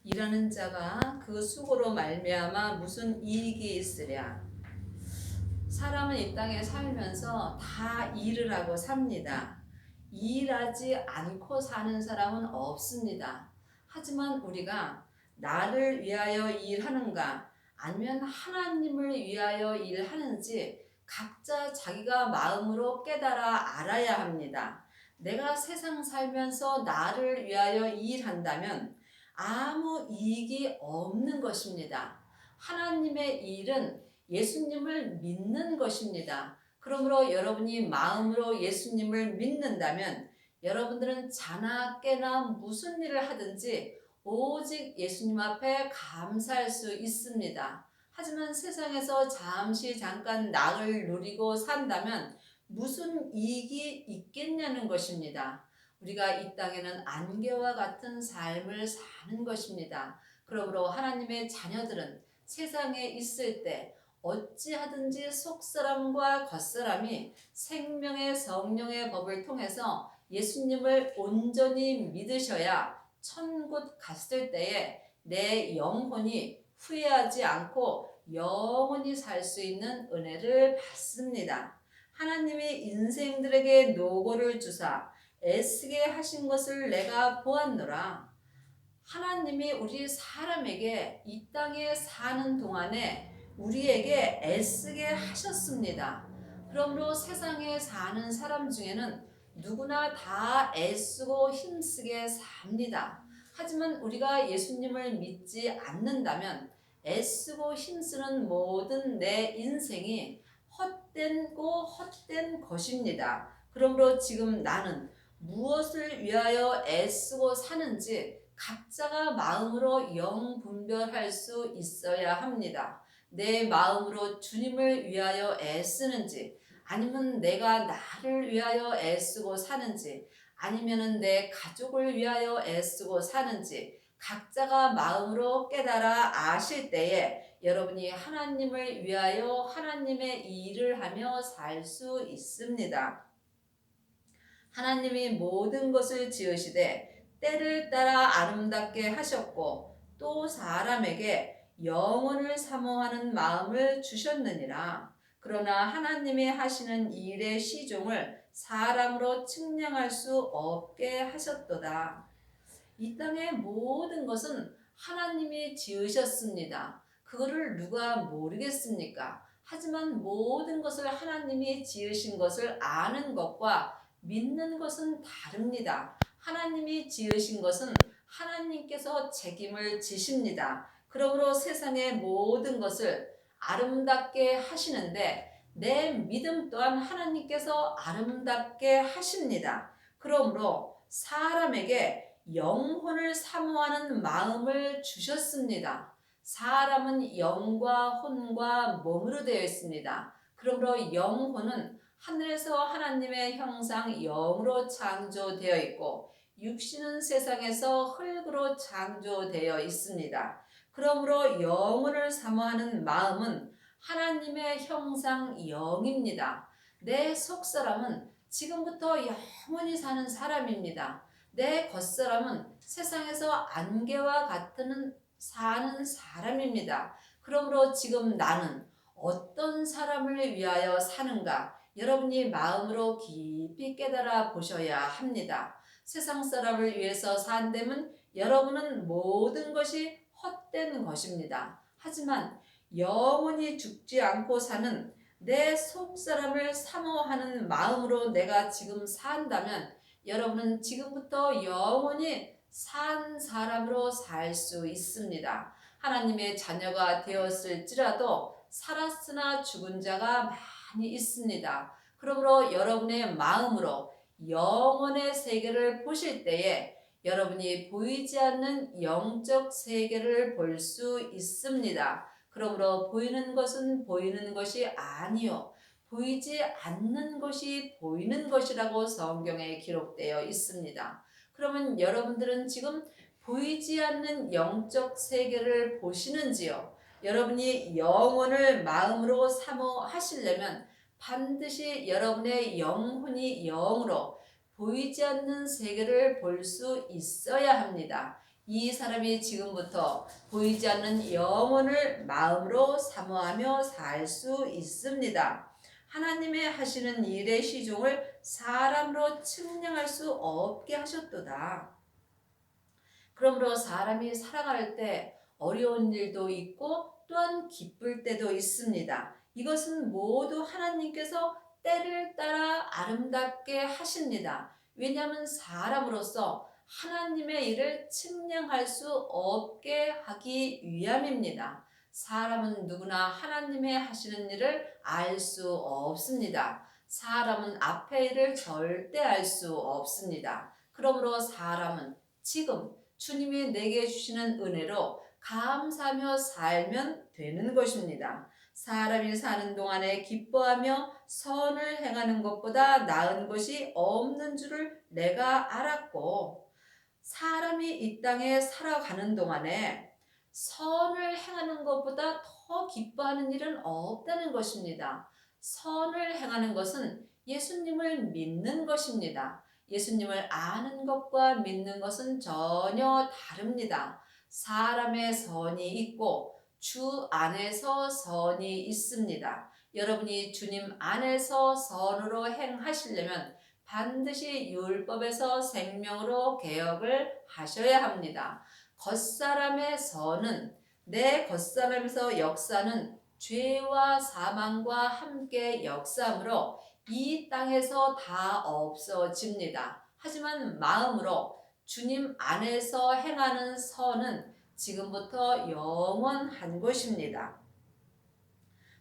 일하는 자가 그 수고로 말미암아 무슨 이익이 있으랴. 사람은 이 땅에 살면서 다 일을 하고 삽니다. 일하지 않고 사는 사람은 없습니다. 하지만 우리가 나를 위하여 일하는가 아니면 하나님을 위하여 일하는지 각자 자기가 마음으로 깨달아 알아야 합니다. 내가 세상 살면서 나를 위하여 일한다면 아무 이익이 없는 것입니다. 하나님의 일은 예수님을 믿는 것입니다. 그러므로 여러분이 마음으로 예수님을 믿는다면 여러분들은 자나 깨나 무슨 일을 하든지 오직 예수님 앞에 감사할 수 있습니다. 하지만 세상에서 잠깐 낙을 누리고 산다면 무슨 이익이 있겠냐는 것입니다. 우리가 이 땅에는 안개와 같은 삶을 사는 것입니다. 그러므로 하나님의 자녀들은 세상에 있을 때 어찌하든지 속사람과 겉사람이 생명의 성령의 법을 통해서 예수님을 온전히 믿으셔야 천국 갔을 때에 내 영혼이 후회하지 않고 영원히 살 수 있는 은혜를 받습니다. 하나님이 인생들에게 노고를 주사 애쓰게 하신 것을 내가 보았노라. 하나님이 우리 사람에게 이 땅에 사는 동안에 우리에게 애쓰게 하셨습니다. 그러므로 세상에 사는 사람 중에는 누구나 다 애쓰고 힘쓰게 삽니다. 하지만 우리가 예수님을 믿지 않는다면 애쓰고 힘쓰는 모든 내 인생이 헛된 것입니다. 그러므로 지금 나는 무엇을 위하여 애쓰고 사는지 각자가 마음으로 영분별할 수 있어야 합니다. 내 마음으로 주님을 위하여 애쓰는지 아니면 내가 나를 위하여 애쓰고 사는지 아니면 내 가족을 위하여 애쓰고 사는지 각자가 마음으로 깨달아 아실 때에 여러분이 하나님을 위하여 하나님의 일을 하며 살 수 있습니다. 하나님이 모든 것을 지으시되 때를 따라 아름답게 하셨고 또 사람에게 영혼을 사모하는 마음을 주셨느니라. 그러나 하나님이 하시는 일의 시종을 사람으로 측량할 수 없게 하셨도다. 이 땅의 모든 것은 하나님이 지으셨습니다. 그거를 누가 모르겠습니까? 하지만 모든 것을 하나님이 지으신 것을 아는 것과 믿는 것은 다릅니다. 하나님이 지으신 것은 하나님께서 책임을 지십니다. 그러므로 세상의 모든 것을 아름답게 하시는데 내 믿음 또한 하나님께서 아름답게 하십니다. 그러므로 사람에게 영혼을 사모하는 마음을 주셨습니다. 사람은 영과 혼과 몸으로 되어 있습니다. 그러므로 영혼은 하늘에서 하나님의 형상 영으로 창조되어 있고 육신은 세상에서 흙으로 창조되어 있습니다. 그러므로 영혼을 사모하는 마음은 하나님의 형상 영입니다. 내 속사람은 지금부터 영원히 사는 사람입니다. 내 겉사람은 세상에서 안개와 같은 사는 사람입니다. 그러므로 지금 나는 어떤 사람을 위하여 사는가? 여러분이 마음으로 깊이 깨달아 보셔야 합니다. 세상 사람을 위해서 산다면 여러분은 모든 것이 헛된 것입니다. 하지만 영원히 죽지 않고 사는 내 속사람을 사모하는 마음으로 내가 지금 산다면 여러분은 지금부터 영원히 산 사람으로 살 수 있습니다. 하나님의 자녀가 되었을지라도 살았으나 죽은 자가 많이 있습니다. 그러므로 여러분의 마음으로 영혼의 세계를 보실 때에 여러분이 보이지 않는 영적 세계를 볼 수 있습니다. 그러므로 보이는 것은 보이는 것이 아니요 보이지 않는 것이 보이는 것이라고 성경에 기록되어 있습니다. 그러면 여러분들은 지금 보이지 않는 영적 세계를 보시는지요? 여러분이 영혼을 마음으로 사모하시려면 반드시 여러분의 영혼이 영으로 보이지 않는 세계를 볼 수 있어야 합니다. 이 사람이 지금부터 보이지 않는 영혼을 마음으로 사모하며 살 수 있습니다. 하나님의 하시는 일의 시종을 사람으로 측량할 수 없게 하셨도다. 그러므로 사람이 살아갈 때 어려운 일도 있고 또한 기쁠 때도 있습니다. 이것은 모두 하나님께서 때를 따라 아름답게 하십니다. 왜냐하면 사람으로서 하나님의 일을 측량할 수 없게 하기 위함입니다. 사람은 누구나 하나님의 하시는 일을 알 수 없습니다. 사람은 앞의 일을 절대 알 수 없습니다. 그러므로 사람은 지금 주님이 내게 주시는 은혜로 감사하며 살면 되는 것입니다. 사람이 사는 동안에 기뻐하며 선을 행하는 것보다 나은 것이 없는 줄을 내가 알았고, 사람이 이 땅에 살아가는 동안에 선을 행하는 것보다 더 기뻐하는 일은 없다는 것입니다. 선을 행하는 것은 예수님을 믿는 것입니다. 예수님을 아는 것과 믿는 것은 전혀 다릅니다. 사람의 선이 있고 주 안에서 선이 있습니다. 여러분이 주님 안에서 선으로 행하시려면 반드시 율법에서 생명으로 개혁을 하셔야 합니다. 겉사람의 선은 내 겉사람에서 역사는 죄와 사망과 함께 역사하므로 이 땅에서 다 없어집니다. 하지만 마음으로 주님 안에서 행하는 선은 지금부터 영원한 것입니다.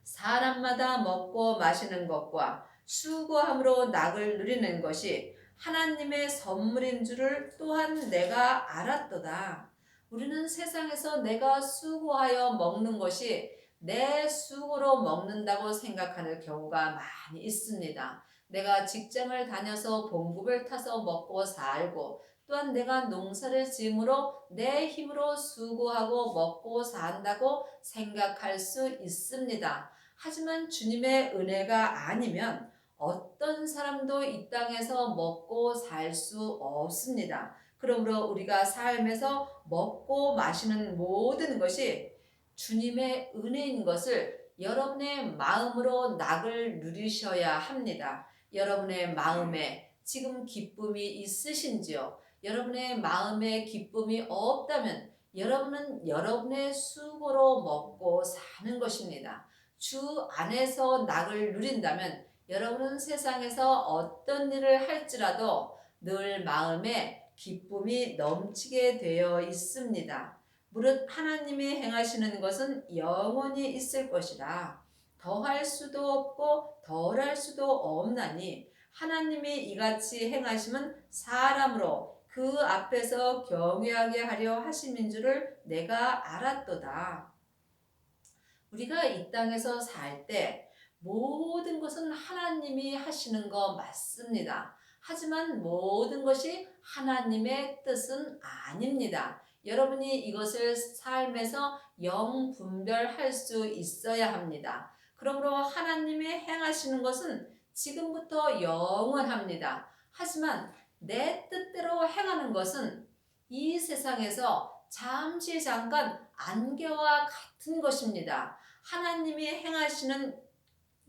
사람마다 먹고 마시는 것과 수고함으로 낙을 누리는 것이 하나님의 선물인 줄을 또한 내가 알았도다. 우리는 세상에서 내가 수고하여 먹는 것이 내 수고로 먹는다고 생각하는 경우가 많이 있습니다. 내가 직장을 다녀서 봉급을 타서 먹고 살고 또한 내가 농사를 지음으로 내 힘으로 수고하고 먹고 산다고 생각할 수 있습니다. 하지만 주님의 은혜가 아니면 어떤 사람도 이 땅에서 먹고 살 수 없습니다. 그러므로 우리가 삶에서 먹고 마시는 모든 것이 주님의 은혜인 것을 여러분의 마음으로 낙을 누리셔야 합니다. 여러분의 마음에 지금 기쁨이 있으신지요? 여러분의 마음에 기쁨이 없다면 여러분은 여러분의 수고로 먹고 사는 것입니다. 주 안에서 낙을 누린다면 여러분은 세상에서 어떤 일을 할지라도 늘 마음에 기쁨이 넘치게 되어 있습니다. 무릇 하나님이 행하시는 것은 영원히 있을 것이라 더할 수도 없고 덜할 수도 없나니 하나님이 이같이 행하심은 사람으로 그 앞에서 경외하게 하려 하심인 줄을 내가 알았도다. 우리가 이 땅에서 살 때 모든 것은 하나님이 하시는 거 맞습니다. 하지만 모든 것이 하나님의 뜻은 아닙니다. 여러분이 이것을 삶에서 영분별할 수 있어야 합니다. 그러므로 하나님이 행하시는 것은 지금부터 영원합니다. 하지만 내 뜻대로 행하는 것은 이 세상에서 잠시 잠깐 안개와 같은 것입니다. 하나님이 행하시는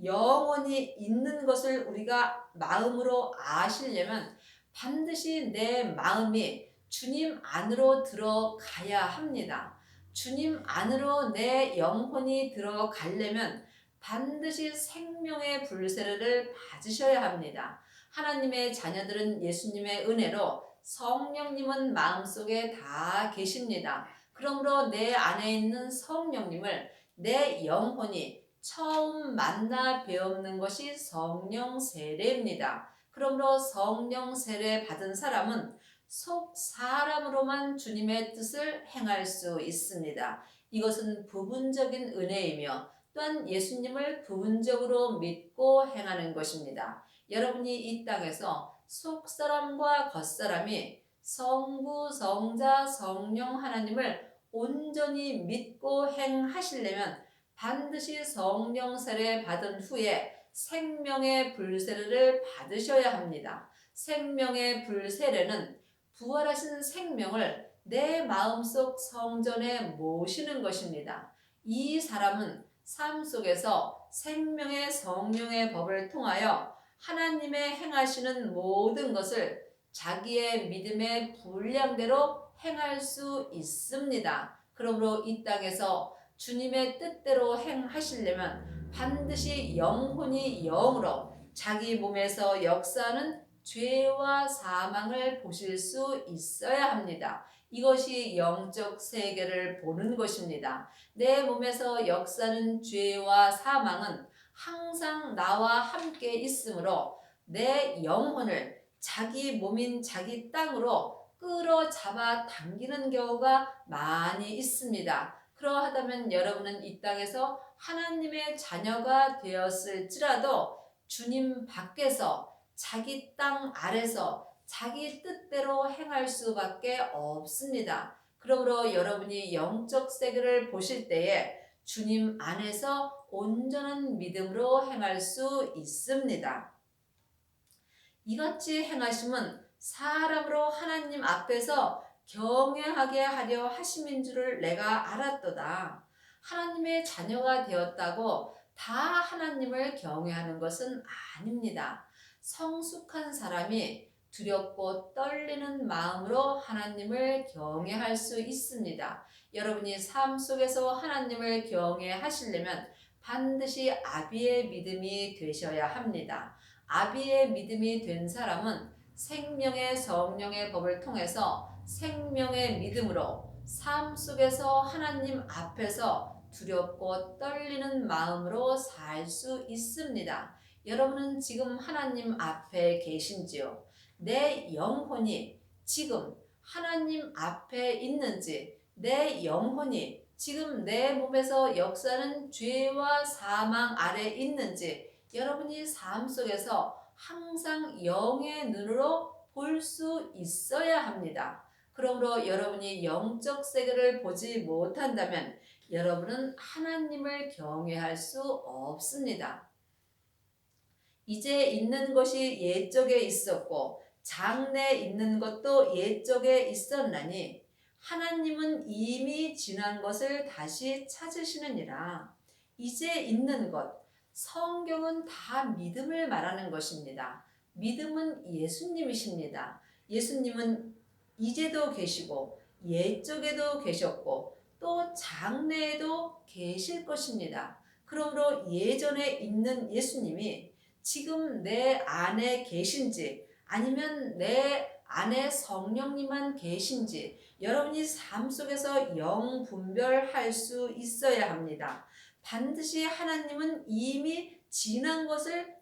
영원히 있는 것을 우리가 마음으로 아시려면 반드시 내 마음이 주님 안으로 들어가야 합니다. 주님 안으로 내 영혼이 들어가려면 반드시 생명의 불세례를 받으셔야 합니다. 하나님의 자녀들은 예수님의 은혜로 성령님은 마음속에 다 계십니다. 그러므로 내 안에 있는 성령님을 내 영혼이 처음 만나 배우는 것이 성령 세례입니다. 그러므로 성령 세례 받은 사람은 속 사람으로만 주님의 뜻을 행할 수 있습니다. 이것은 부분적인 은혜이며 또한 예수님을 부분적으로 믿고 행하는 것입니다. 여러분이 이 땅에서 속사람과 겉사람이 성부, 성자, 성령 하나님을 온전히 믿고 행하시려면 반드시 성령 세례 받은 후에 생명의 불세례를 받으셔야 합니다. 생명의 불세례는 부활하신 생명을 내 마음속 성전에 모시는 것입니다. 이 사람은 삶 속에서 생명의 성령의 법을 통하여 하나님의 행하시는 모든 것을 자기의 믿음의 분량대로 행할 수 있습니다. 그러므로 이 땅에서 주님의 뜻대로 행하시려면 반드시 영혼이 영으로 자기 몸에서 역사하는 죄와 사망을 보실 수 있어야 합니다. 이것이 영적 세계를 보는 것입니다. 내 몸에서 역사하는 죄와 사망은 항상 나와 함께 있으므로 내 영혼을 자기 몸인 자기 땅으로 끌어잡아 당기는 경우가 많이 있습니다. 그러하다면 여러분은 이 땅에서 하나님의 자녀가 되었을지라도 주님 밖에서 자기 땅 아래서 자기 뜻대로 행할 수밖에 없습니다. 그러므로 여러분이 영적 세계를 보실 때에 주님 안에서 온전한 믿음으로 행할 수 있습니다. 이같이 행하심은 사람으로 하나님 앞에서 경외하게 하려 하심인 줄을 내가 알았도다. 하나님의 자녀가 되었다고 다 하나님을 경외하는 것은 아닙니다. 성숙한 사람이 두렵고 떨리는 마음으로 하나님을 경외할 수 있습니다. 여러분이 삶 속에서 하나님을 경외하시려면 반드시 아비의 믿음이 되셔야 합니다. 아비의 믿음이 된 사람은 생명의 성령의 법을 통해서 생명의 믿음으로 삶 속에서 하나님 앞에서 두렵고 떨리는 마음으로 살 수 있습니다. 여러분은 지금 하나님 앞에 계신지요? 내 영혼이 지금 하나님 앞에 있는지, 내 영혼이 지금 내 몸에서 역사하는 죄와 사망 아래 있는지 여러분이 삶 속에서 항상 영의 눈으로 볼 수 있어야 합니다. 그러므로 여러분이 영적 세계를 보지 못한다면 여러분은 하나님을 경외할 수 없습니다. 이제 있는 것이 옛적에 있었고 장래에 있는 것도 옛적에 있었나니 하나님은 이미 지난 것을 다시 찾으시느니라. 이제 있는 것, 성경은 다 믿음을 말하는 것입니다. 믿음은 예수님이십니다. 예수님은 이제도 계시고 옛적에도 계셨고 또 장래에도 계실 것입니다. 그러므로 예전에 있는 예수님이 지금 내 안에 계신지 아니면 내 안에 성령님만 계신지 여러분이 삶 속에서 영 분별할 수 있어야 합니다. 반드시 하나님은 이미 지난 것을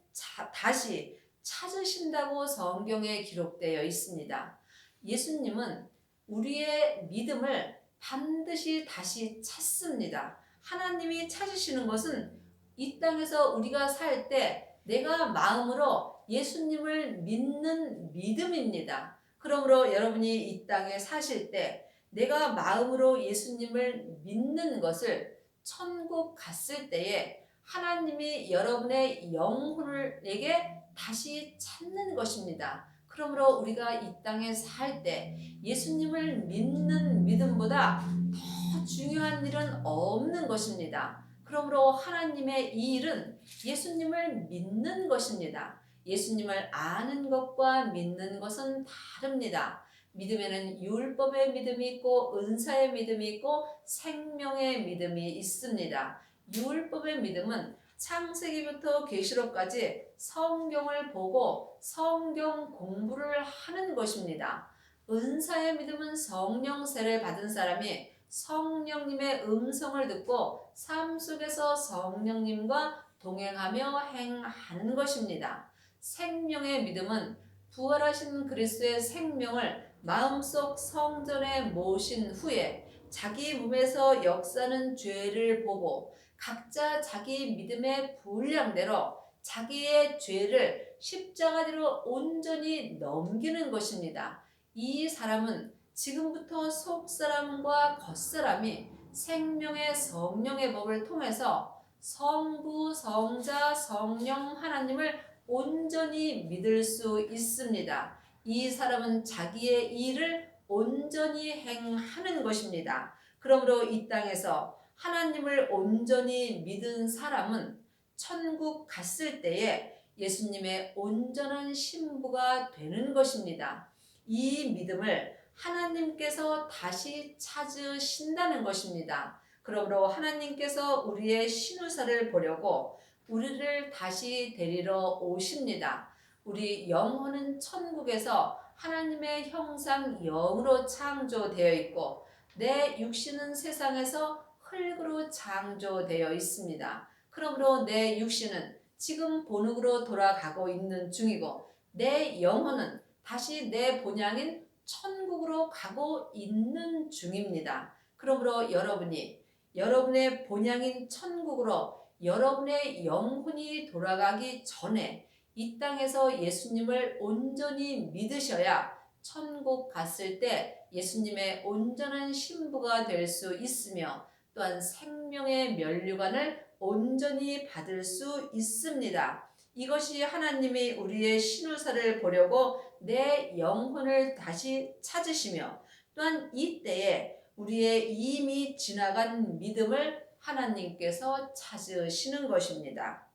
다시 찾으신다고 성경에 기록되어 있습니다. 예수님은 우리의 믿음을 반드시 다시 찾습니다. 하나님이 찾으시는 것은 이 땅에서 우리가 살 때 내가 마음으로 예수님을 믿는 믿음입니다. 그러므로 여러분이 이 땅에 사실 때 내가 마음으로 예수님을 믿는 것을 천국 갔을 때에 하나님이 여러분의 영혼을 내게 다시 찾는 것입니다. 그러므로 우리가 이 땅에 살 때 예수님을 믿는 믿음보다 더 중요한 일은 없는 것입니다. 그러므로 하나님의 이 일은 예수님을 믿는 것입니다. 예수님을 아는 것과 믿는 것은 다릅니다. 믿음에는 율법의 믿음이 있고 은사의 믿음이 있고 생명의 믿음이 있습니다. 율법의 믿음은 창세기부터 계시록까지 성경을 보고 성경 공부를 하는 것입니다. 은사의 믿음은 성령 세례를 받은 사람이 성령님의 음성을 듣고 삶 속에서 성령님과 동행하며 행하는 것입니다. 생명의 믿음은 부활하신 그리스도의 생명을 마음속 성전에 모신 후에 자기 몸에서 역사하는 죄를 보고 각자 자기 믿음의 분량대로 자기의 죄를 십자가대로 온전히 넘기는 것입니다. 이 사람은 지금부터 속사람과 겉사람이 생명의 성령의 법을 통해서 성부, 성자, 성령 하나님을 온전히 믿을 수 있습니다. 이 사람은 자기의 일을 온전히 행하는 것입니다. 그러므로 이 땅에서 하나님을 온전히 믿은 사람은 천국 갔을 때에 예수님의 온전한 신부가 되는 것입니다. 이 믿음을 하나님께서 다시 찾으신다는 것입니다. 그러므로 하나님께서 우리의 신우사를 보려고 우리를 다시 데리러 오십니다. 우리 영혼은 천국에서 하나님의 형상 영으로 창조되어 있고 내 육신은 세상에서 흙으로 창조되어 있습니다. 그러므로 내 육신은 지금 본흙으로 돌아가고 있는 중이고 내 영혼은 다시 내 본향인 천국으로 가고 있는 중입니다. 그러므로 여러분의 본향인 천국으로 여러분의 영혼이 돌아가기 전에 이 땅에서 예수님을 온전히 믿으셔야 천국 갔을 때 예수님의 온전한 신부가 될 수 있으며 또한 생명의 면류관을 온전히 받을 수 있습니다. 이것이 하나님이 우리의 신우사를 보려고 내 영혼을 다시 찾으시며 또한 이때에 우리의 이미 지나간 믿음을 하나님께서 찾으시는 것입니다.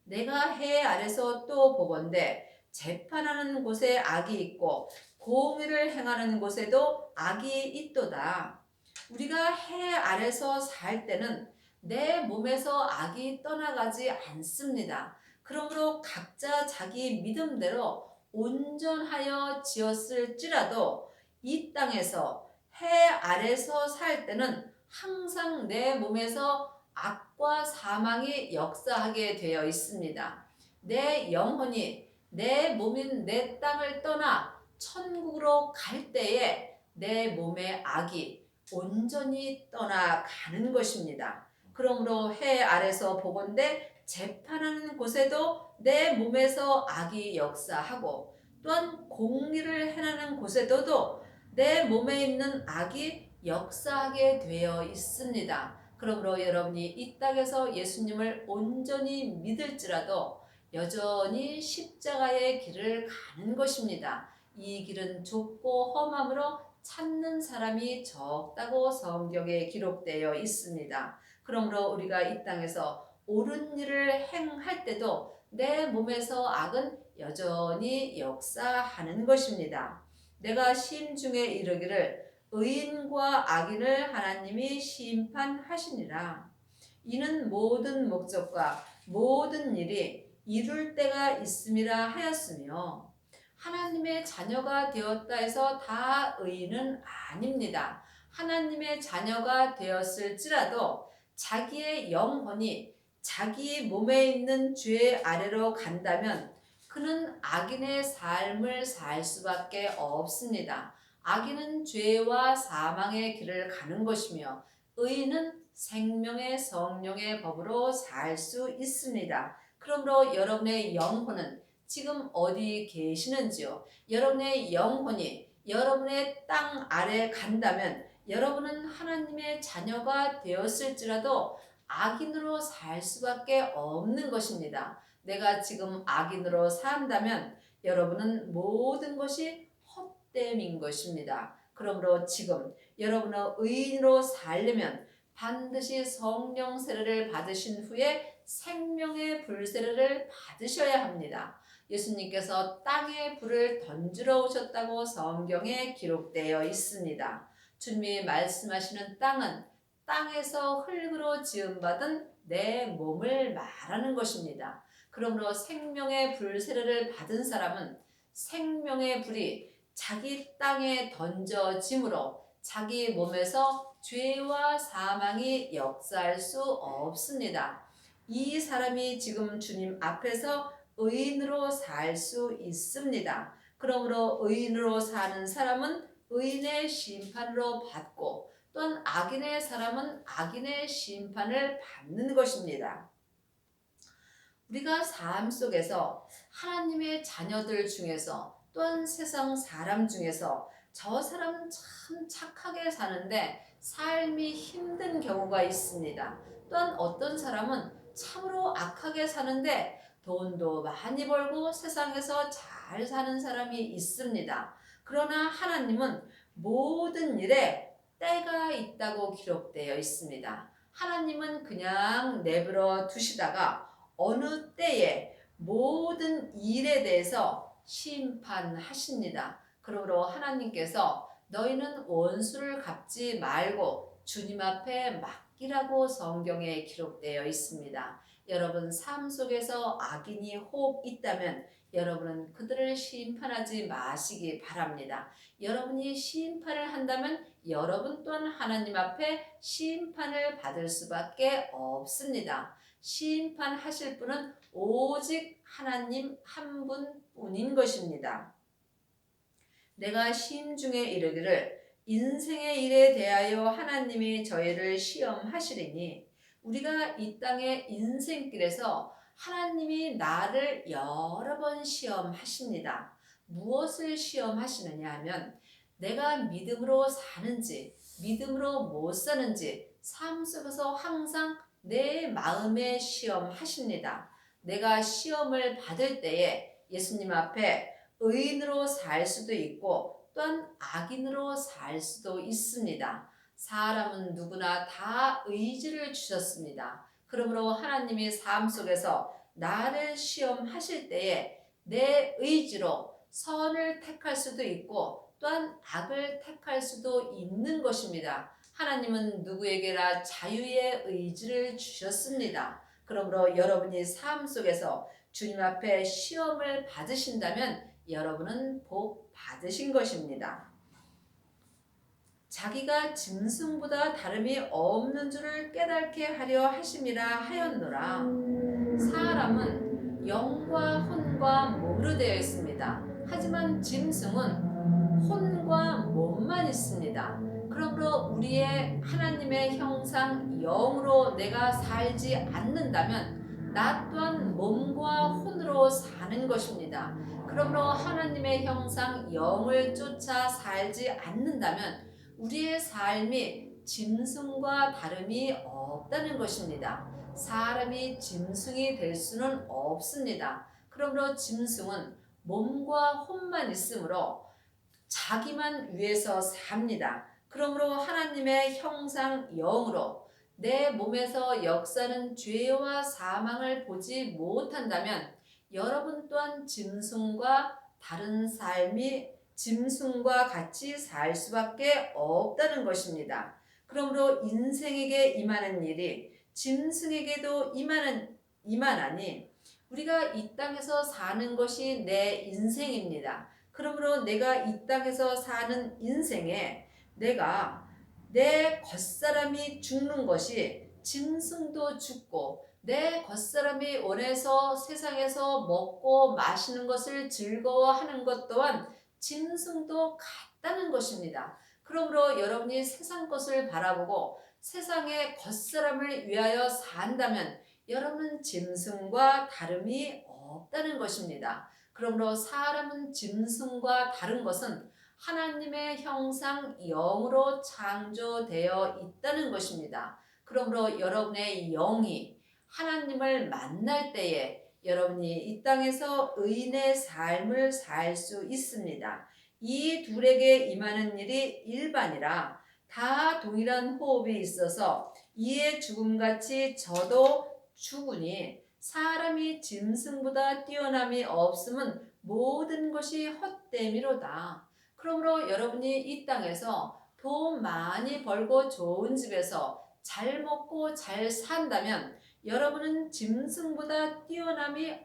내가 해 아래서 또 보건대 재판하는 곳에 악이 있고 공의를 행하는 곳에도 악이 있도다. 우리가 해 아래서 살 때는 내 몸에서 악이 떠나가지 않습니다. 그러므로 각자 자기 믿음대로 온전하여 지었을지라도 이 땅에서 해 아래서 살 때는 항상 내 몸에서 악과 사망이 역사하게 되어 있습니다. 내 영혼이 내 몸인 내 땅을 떠나 천국으로 갈 때에 내 몸의 악이 온전히 떠나가는 것입니다. 그러므로 해 아래서 보건대 재판하는 곳에도 내 몸에서 악이 역사하고 또한 공의를 행하는 곳에도 내 몸에 있는 악이 역사하게 되어 있습니다. 그러므로 여러분이 이 땅에서 예수님을 온전히 믿을지라도 여전히 십자가의 길을 가는 것입니다. 이 길은 좁고 험함으로 찾는 사람이 적다고 성경에 기록되어 있습니다. 그러므로 우리가 이 땅에서 옳은 일을 행할 때도 내 몸에서 악은 여전히 역사하는 것입니다. 내가 심중에 이르기를 의인과 악인을 하나님이 심판하시니라. 이는 모든 목적과 모든 일이 이룰 때가 있음이라 하였으며 하나님의 자녀가 되었다 해서 다 의인은 아닙니다. 하나님의 자녀가 되었을지라도 자기의 영혼이 자기 몸에 있는 죄 아래로 간다면 그는 악인의 삶을 살 수밖에 없습니다. 악인은 죄와 사망의 길을 가는 것이며 의인은 생명의 성령의 법으로 살 수 있습니다. 그러므로 여러분의 영혼은 지금 어디 계시는지요? 여러분의 영혼이 여러분의 땅 아래 간다면 여러분은 하나님의 자녀가 되었을지라도 악인으로 살 수밖에 없는 것입니다. 내가 지금 악인으로 산다면 여러분은 모든 것이 헛됨인 것입니다. 그러므로 지금 여러분은 의인으로 살려면 반드시 성령 세례를 받으신 후에 생명의 불 세례를 받으셔야 합니다. 예수님께서 땅에 불을 던지러 오셨다고 성경에 기록되어 있습니다. 주님이 말씀하시는 땅은 땅에서 흙으로 지음받은 내 몸을 말하는 것입니다. 그러므로 생명의 불 세례를 받은 사람은 생명의 불이 자기 땅에 던져짐으로 자기 몸에서 죄와 사망이 역사할 수 없습니다. 이 사람이 지금 주님 앞에서 의인으로 살 수 있습니다. 그러므로 의인으로 사는 사람은 의인의 심판으로 받고 또한 악인의 사람은 악인의 심판을 받는 것입니다. 우리가 삶 속에서 하나님의 자녀들 중에서 또한 세상 사람 중에서 저 사람은 참 착하게 사는데 삶이 힘든 경우가 있습니다. 또한 어떤 사람은 참으로 악하게 사는데 돈도 많이 벌고 세상에서 잘 사는 사람이 있습니다. 그러나 하나님은 모든 일에 때가 있다고 기록되어 있습니다. 하나님은 그냥 내버려 두시다가 어느 때에 모든 일에 대해서 심판하십니다. 그러므로 하나님께서 너희는 원수를 갚지 말고 주님 앞에 맡기라고 성경에 기록되어 있습니다. 여러분 삶 속에서 악인이 혹 있다면 여러분은 그들을 심판하지 마시기 바랍니다. 여러분이 심판을 한다면 여러분 또한 하나님 앞에 심판을 받을 수밖에 없습니다. 심판하실 분은 오직 하나님 한 분뿐인 것입니다. 내가 심중에 이르기를 인생의 일에 대하여 하나님이 저희를 시험하시리니 우리가 이 땅의 인생길에서 하나님이 나를 여러 번 시험하십니다. 무엇을 시험하시느냐 하면 내가 믿음으로 사는지 믿음으로 못 사는지 삶 속에서 항상 내 마음에 시험하십니다. 내가 시험을 받을 때에 예수님 앞에 의인으로 살 수도 있고 또한 악인으로 살 수도 있습니다. 사람은 누구나 다 의지를 주셨습니다. 그러므로 하나님이 삶 속에서 나를 시험하실 때에 내 의지로 선을 택할 수도 있고 또한 악을 택할 수도 있는 것입니다. 하나님은 누구에게나 자유의 의지를 주셨습니다. 그러므로 여러분이 삶 속에서 주님 앞에 시험을 받으신다면 여러분은 복 받으신 것입니다. 자기가 짐승보다 다름이 없는 줄을 깨닫게 하려 하심이라 하였노라. 사람은 영과 혼과 몸으로 되어 있습니다. 하지만 짐승은 혼과 몸만 있습니다. 그러므로 우리의 하나님의 형상 영으로 내가 살지 않는다면 나 또한 몸과 혼으로 사는 것입니다. 그러므로 하나님의 형상 영을 쫓아 살지 않는다면 우리의 삶이 짐승과 다름이 없다는 것입니다. 사람이 짐승이 될 수는 없습니다. 그러므로 짐승은 몸과 혼만 있으므로 자기만 위해서 삽니다. 그러므로 하나님의 형상 영으로 내 몸에서 역사는 죄와 사망을 보지 못한다면 여러분 또한 짐승과 다른 삶이 짐승과 같이 살 수밖에 없다는 것입니다. 그러므로 인생에게 임하는 일이 짐승에게도 임하나니 우리가 이 땅에서 사는 것이 내 인생입니다. 그러므로 내가 이 땅에서 사는 인생에 내가 내 겉사람이 죽는 것이 짐승도 죽고 내 겉사람이 원해서 세상에서 먹고 마시는 것을 즐거워하는 것 또한 짐승도 같다는 것입니다. 그러므로 여러분이 세상 것을 바라보고 세상의 겉사람을 위하여 산다면 여러분은 짐승과 다름이 없다는 것입니다. 그러므로 사람은 짐승과 다른 것은 하나님의 형상 영으로 창조되어 있다는 것입니다. 그러므로 여러분의 영이 하나님을 만날 때에 여러분이 이 땅에서 의인의 삶을 살 수 있습니다. 이 둘에게 임하는 일이 일반이라 다 동일한 호흡이 있어서 이에 죽음같이 저도 죽으니 사람이 짐승보다 뛰어남이 없음은 모든 것이 헛됨이로다. 그러므로 여러분이 이 땅에서 돈 많이 벌고 좋은 집에서 잘 먹고 잘 산다면 여러분은 짐승보다 뛰어남이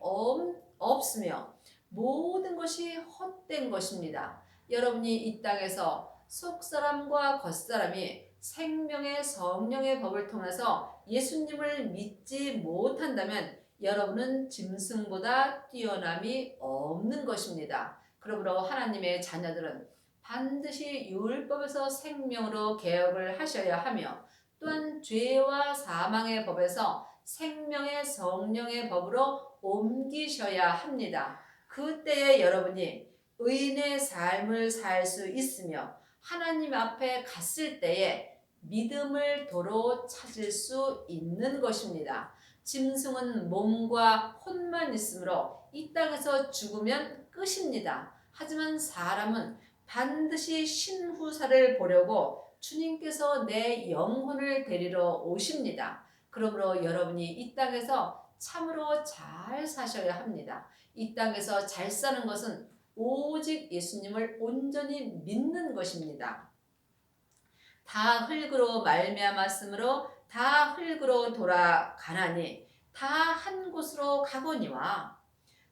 없으며 모든 것이 헛된 것입니다. 여러분이 이 땅에서 속사람과 겉사람이 생명의 성령의 법을 통해서 예수님을 믿지 못한다면 여러분은 짐승보다 뛰어남이 없는 것입니다. 그러므로 하나님의 자녀들은 반드시 율법에서 생명으로 개혁을 하셔야 하며 또한 죄와 사망의 법에서 생명의 성령의 법으로 옮기셔야 합니다. 그때에 여러분이 의인의 삶을 살 수 있으며 하나님 앞에 갔을 때에 믿음을 도로 찾을 수 있는 것입니다. 짐승은 몸과 혼만 있으므로 이 땅에서 죽으면 끝입니다. 하지만 사람은 반드시 신후사를 보려고 주님께서 내 영혼을 데리러 오십니다. 그러므로 여러분이 이 땅에서 참으로 잘 사셔야 합니다. 이 땅에서 잘 사는 것은 오직 예수님을 온전히 믿는 것입니다. 다 흙으로 말미암았으므로 다 흙으로 돌아가나니 다 한 곳으로 가거니와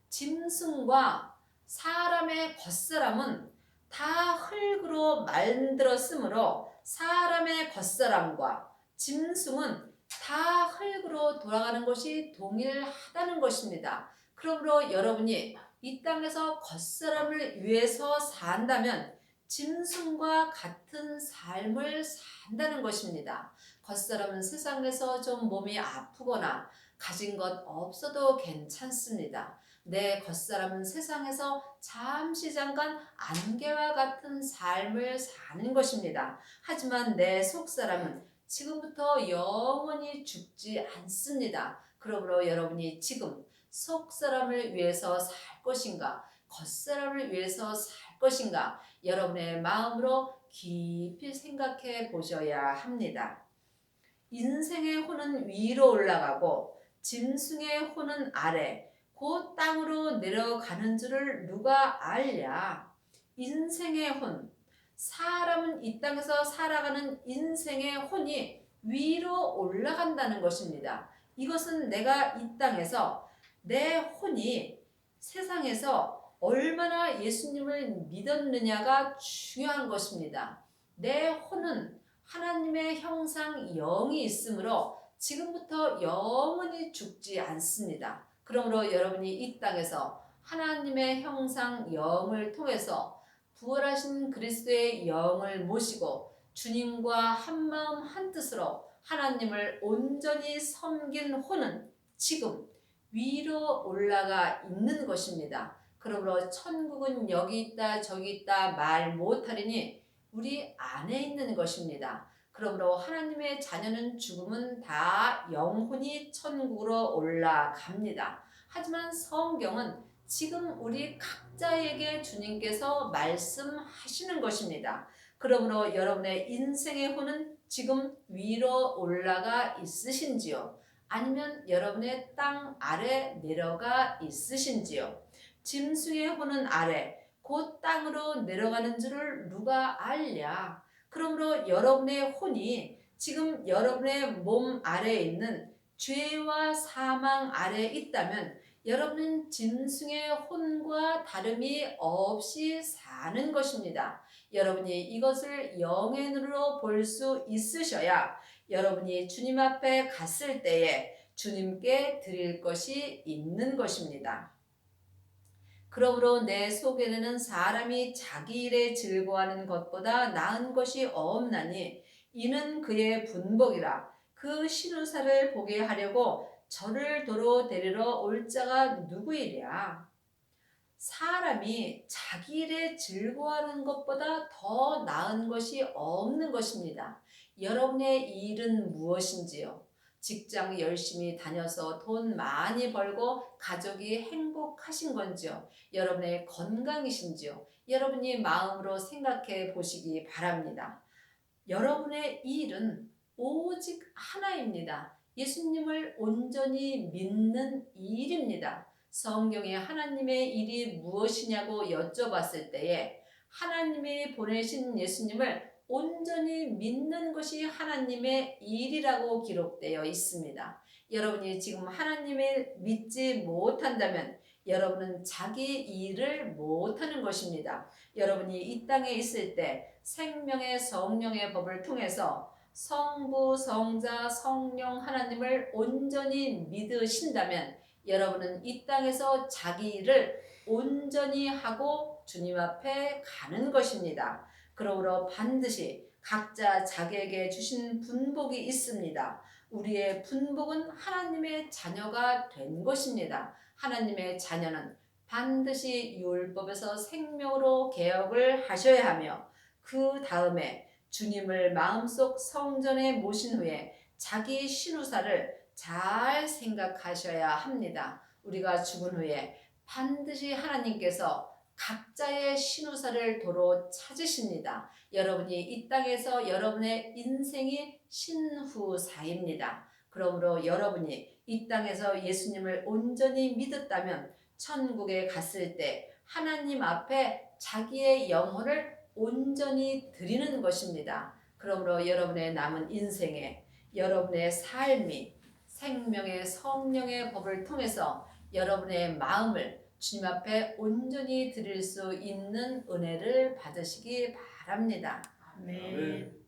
짐승과 사람의 겉사람은 다 흙으로 만들었으므로 사람의 겉사람과 짐승은 다 흙으로 돌아가는 것이 동일하다는 것입니다. 그러므로 여러분이 이 땅에서 겉사람을 위해서 산다면 짐승과 같은 삶을 산다는 것입니다. 겉사람은 세상에서 좀 몸이 아프거나 가진 것 없어도 괜찮습니다. 내 겉사람은 세상에서 잠시 잠깐 안개와 같은 삶을 사는 것입니다. 하지만 내 속사람은 지금부터 영원히 죽지 않습니다. 그러므로 여러분이 지금 속사람을 위해서 살 것인가, 겉사람을 위해서 살 것인가, 여러분의 마음으로 깊이 생각해 보셔야 합니다. 인생의 혼은 위로 올라가고 짐승의 혼은 아래 곧 땅으로 내려가는 줄을 누가 알랴. 인생의 혼, 사람은 이 땅에서 살아가는 인생의 혼이 위로 올라간다는 것입니다. 이것은 내가 이 땅에서 내 혼이 세상에서 얼마나 예수님을 믿었느냐가 중요한 것입니다. 내 혼은 하나님의 형상 영이 있으므로 지금부터 영원히 죽지 않습니다. 그러므로 여러분이 이 땅에서 하나님의 형상 영을 통해서 부활하신 그리스도의 영을 모시고 주님과 한마음 한뜻으로 하나님을 온전히 섬긴 혼은 지금 위로 올라가 있는 것입니다. 그러므로 천국은 여기 있다 저기 있다 말 못하리니 우리 안에 있는 것입니다. 그러므로 하나님의 자녀는 죽으면 다 영혼이 천국으로 올라갑니다. 하지만 성경은 지금 우리 각자에게 주님께서 말씀하시는 것입니다. 그러므로 여러분의 인생의 혼은 지금 위로 올라가 있으신지요? 아니면 여러분의 땅 아래 내려가 있으신지요? 짐승의 혼은 아래 곧 땅으로 내려가는 줄을 누가 알랴. 그러므로 여러분의 혼이 지금 여러분의 몸 아래에 있는 죄와 사망 아래에 있다면 여러분은 짐승의 혼과 다름이 없이 사는 것입니다. 여러분이 이것을 영의 눈으로 볼 수 있으셔야 여러분이 주님 앞에 갔을 때에 주님께 드릴 것이 있는 것입니다. 그러므로 내 속에는 사람이 자기 일에 즐거워하는 것보다 나은 것이 없나니 이는 그의 분복이라. 그 신우사를 보게 하려고 저를 도로 데리러 올 자가 누구이랴. 사람이 자기 일에 즐거워하는 것보다 더 나은 것이 없는 것입니다. 여러분의 일은 무엇인지요? 직장 열심히 다녀서 돈 많이 벌고 가족이 행복하신 건지요? 여러분의 건강이신지요? 여러분이 마음으로 생각해 보시기 바랍니다. 여러분의 일은 오직 하나입니다. 예수님을 온전히 믿는 일입니다. 성경에 하나님의 일이 무엇이냐고 여쭤봤을 때에 하나님이 보내신 예수님을 온전히 믿는 것이 하나님의 일이라고 기록되어 있습니다. 여러분이 지금 하나님을 믿지 못한다면 여러분은 자기 일을 못하는 것입니다. 여러분이 이 땅에 있을 때 생명의 성령의 법을 통해서 성부, 성자, 성령 하나님을 온전히 믿으신다면 여러분은 이 땅에서 자기 일을 온전히 하고 주님 앞에 가는 것입니다. 그러므로 반드시 각자 자기에게 주신 분복이 있습니다. 우리의 분복은 하나님의 자녀가 된 것입니다. 하나님의 자녀는 반드시 율법에서 생명으로 개혁을 하셔야 하며 그 다음에 주님을 마음속 성전에 모신 후에 자기 신우사를 잘 생각하셔야 합니다. 우리가 죽은 후에 반드시 하나님께서 각자의 신우사를 도로 찾으십니다. 여러분이 이 땅에서 여러분의 인생이 신후사입니다. 그러므로 여러분이 이 땅에서 예수님을 온전히 믿었다면 천국에 갔을 때 하나님 앞에 자기의 영혼을 온전히 드리는 것입니다. 그러므로 여러분의 남은 인생에 여러분의 삶이 생명의 성령의 법을 통해서 여러분의 마음을 주님 앞에 온전히 드릴 수 있는 은혜를 받으시기 바랍니다. 아멘.